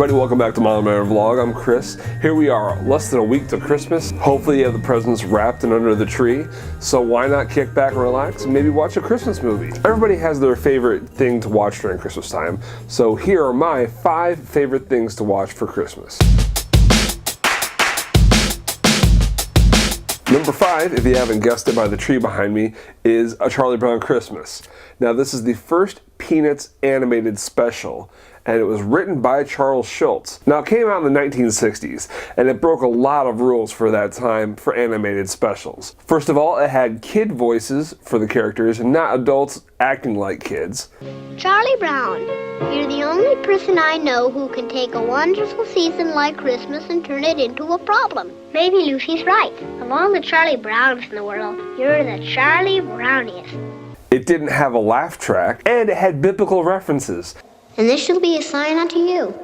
everybody, welcome back to Mom and Vlog. I'm Chris. Here we are, less than a week to Christmas. Hopefully you have the presents wrapped and under the tree. So why not kick back and relax and maybe watch a Christmas movie? Everybody has their favorite thing to watch during Christmas time. So here are my 5 favorite things to watch for Christmas. Number 5, if you haven't guessed it by the tree behind me, is A Charlie Brown Christmas. Now this is the first Peanuts animated special, and it was written by Charles Schulz. Now it came out in the 1960s, and it broke a lot of rules for that time for animated specials. First of all, it had kid voices for the characters, and not adults acting like kids. Charlie Brown, you're the only person I know who can take a wonderful season like Christmas and turn it into a problem. Maybe Lucy's right. Of all the Charlie Browns in the world, you're the Charlie Browniest. It didn't have a laugh track, and it had biblical references. And this shall be a sign unto you.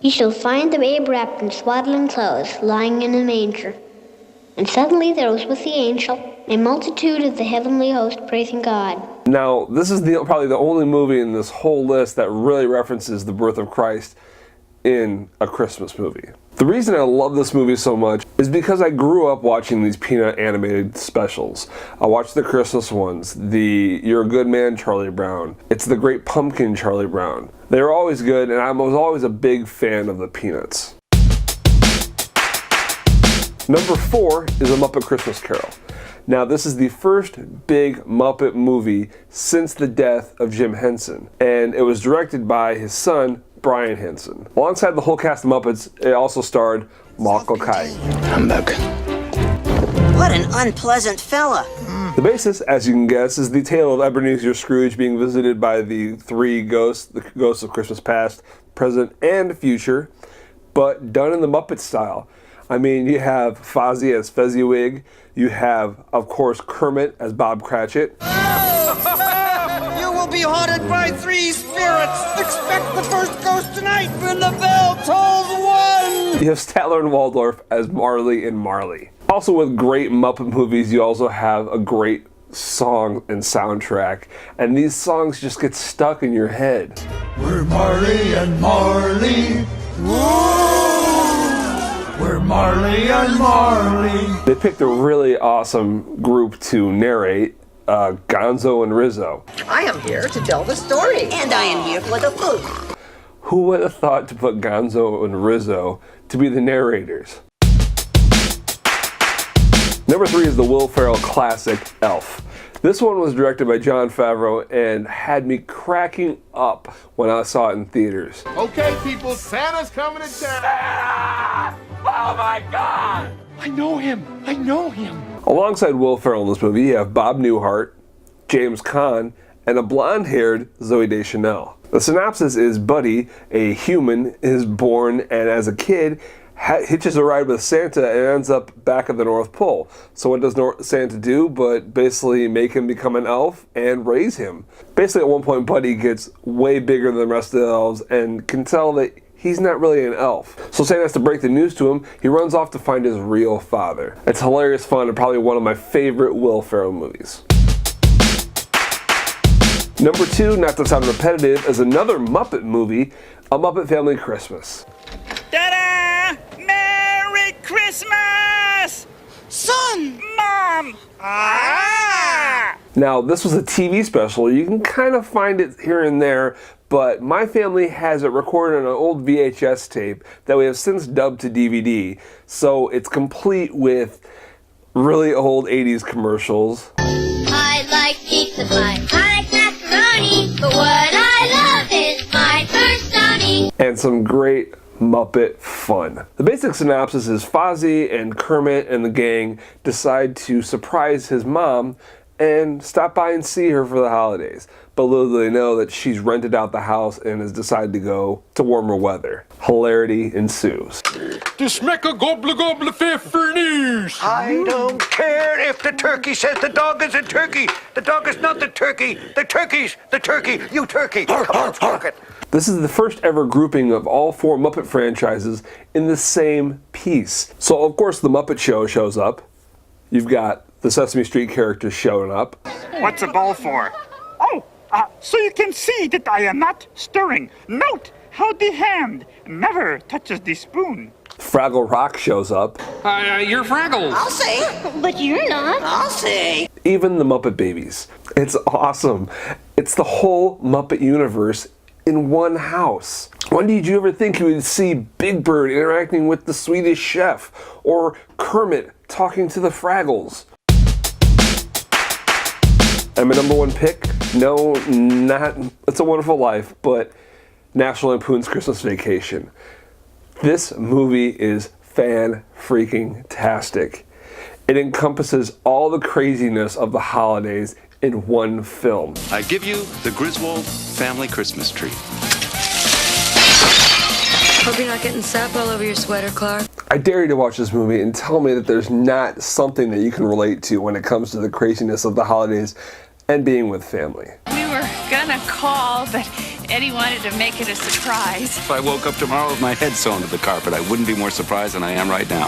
You shall find the babe wrapped in swaddling clothes, lying in a manger. And suddenly there was with the angel a multitude of the heavenly host praising God. Now, this is probably the only movie in this whole list that really references the birth of Christ in a Christmas movie. The reason I love this movie so much is because I grew up watching these Peanut animated specials. I watched the Christmas ones, the You're a Good Man Charlie Brown, It's the Great Pumpkin Charlie Brown. They were always good, and I was always a big fan of the Peanuts. Number 4 is A Muppet Christmas Carol. Now this is the first big Muppet movie since the death of Jim Henson, and it was directed by his son, Brian Henson. Alongside the whole cast of Muppets, it also starred Michael Caine. Humbug. What an unpleasant fella. The basis, as you can guess, is the tale of Ebenezer Scrooge being visited by the 3 ghosts, the ghosts of Christmas past, present, and future, but done in the Muppet style. I mean, you have Fozzie as Fezziwig, you have, of course, Kermit as Bob Cratchit. You will be haunted by 3 spirits. Expect the first ghost tonight when the bell tolls 1. You have Statler and Waldorf as Marley and Marley. Also, with great Muppet movies, you also have a great song and soundtrack, and these songs just get stuck in your head. We're Marley and Marley. Whoa! We're Marley and Marley. They picked a really awesome group to narrate, Gonzo and Rizzo. I am here to tell the story. And I am here for the food. Who would have thought to put Gonzo and Rizzo to be the narrators? Number 3 is the Will Ferrell classic, Elf. This one was directed by Jon Favreau and had me cracking up when I saw it in theaters. Okay, people, Santa's coming to town. Santa! Oh my God! I know him. Alongside Will Ferrell in this movie, you have Bob Newhart, James Caan, and a blonde-haired Zooey Deschanel. The synopsis is Buddy, a human, is born and as a kid hitches a ride with Santa and ends up back at the North Pole. So what does Santa do but basically make him become an elf and raise him? Basically at one point Buddy gets way bigger than the rest of the elves and can tell that he's not really an elf. So Santa has to break the news to him. He runs off to find his real father. It's hilarious fun and probably one of my favorite Will Ferrell movies. Number 2, not to sound repetitive, is another Muppet movie, A Muppet Family Christmas. Ta-da! Merry Christmas! Son! Mom! Ah! Now, this was a TV special. You can kind of find it here and there, but my family has it recorded on an old VHS tape that we have since dubbed to DVD. So it's complete with really old 80s commercials. I like pizza pie. I like macaroni. But what I love is my first Donnie. And some great Muppet fun. The basic synopsis is Fozzie and Kermit and the gang decide to surprise his mom and stop by and see her for the holidays. But little do they know that she's rented out the house and has decided to go to warmer weather. Hilarity ensues. Das Mecca gobble gobble pfeffernies. I don't care if the turkey says the dog is a turkey. The dog is not the turkey. The turkey's the turkey. You turkey. Come on, fuck it. This is the first ever grouping of all 4 Muppet franchises in the same piece. So of course the Muppet Show shows up. You've got the Sesame Street characters showing up. What's a bowl for? Oh, so you can see that I am not stirring. Note how the hand never touches the spoon. Fraggle Rock shows up. You're Fraggles. I'll see. But you're not. I'll see. Even the Muppet Babies. It's awesome. It's the whole Muppet universe in one house. When did you ever think you would see Big Bird interacting with the Swedish Chef, or Kermit talking to the Fraggles? And my number one pick, no, not It's a Wonderful Life, but National Lampoon's Christmas Vacation. This movie is fan-freaking-tastic. It encompasses all the craziness of the holidays in one film. I give you the Griswold family Christmas tree. Hope you're not getting sap all over your sweater, Clark. I dare you to watch this movie and tell me that there's not something that you can relate to when it comes to the craziness of the holidays and being with family. We were gonna call, but Eddie wanted to make it a surprise. If I woke up tomorrow with my head sewn to the carpet, I wouldn't be more surprised than I am right now.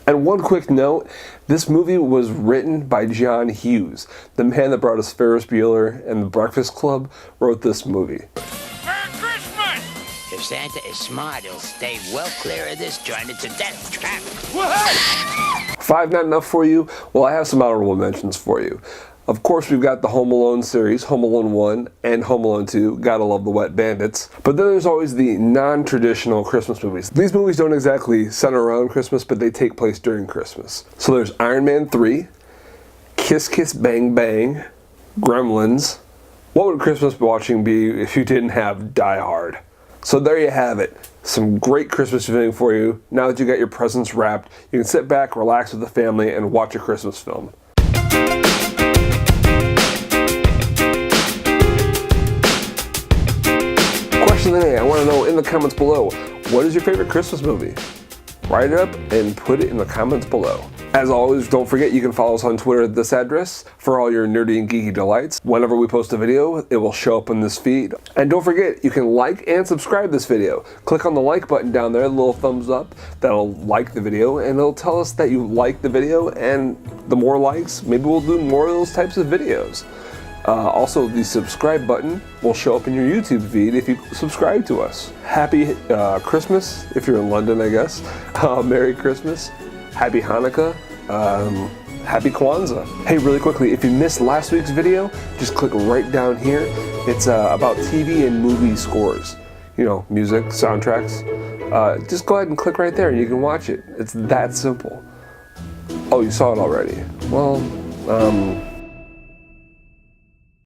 And one quick note, this movie was written by John Hughes. The man that brought us Ferris Bueller and The Breakfast Club wrote this movie. Merry Christmas! If Santa is smart, he'll stay well clear of this joint. It's a death trap. 5 not enough for you? Well, I have some honorable mentions for you. Of course, we've got the Home Alone series, Home Alone 1 and Home Alone 2, gotta love the Wet Bandits. But then there's always the non-traditional Christmas movies. These movies don't exactly center around Christmas, but they take place during Christmas. So there's Iron Man 3, Kiss Kiss Bang Bang, Gremlins. What would Christmas watching be if you didn't have Die Hard? So there you have it. Some great Christmas viewing for you. Now that you got your presents wrapped, you can sit back, relax with the family, and watch a Christmas film. Question of the day, I want to know in the comments below, what is your favorite Christmas movie? Write it up and put it in the comments below. As always, don't forget you can follow us on Twitter at this address for all your nerdy and geeky delights. Whenever we post a video, it will show up in this feed. And don't forget, you can like and subscribe this video. Click on the like button down there, the little thumbs up, that'll like the video, and it'll tell us that you like the video, and the more likes, maybe we'll do more of those types of videos. Also, the subscribe button will show up in your YouTube feed if you subscribe to us. Happy Christmas, if you're in London, I guess. Merry Christmas. Happy Hanukkah. Happy Kwanzaa. Hey, really quickly, if you missed last week's video, just click right down here. It's about TV and movie scores. You know, music, soundtracks. Just go ahead and click right there and you can watch it. It's that simple. Oh, you saw it already. Well,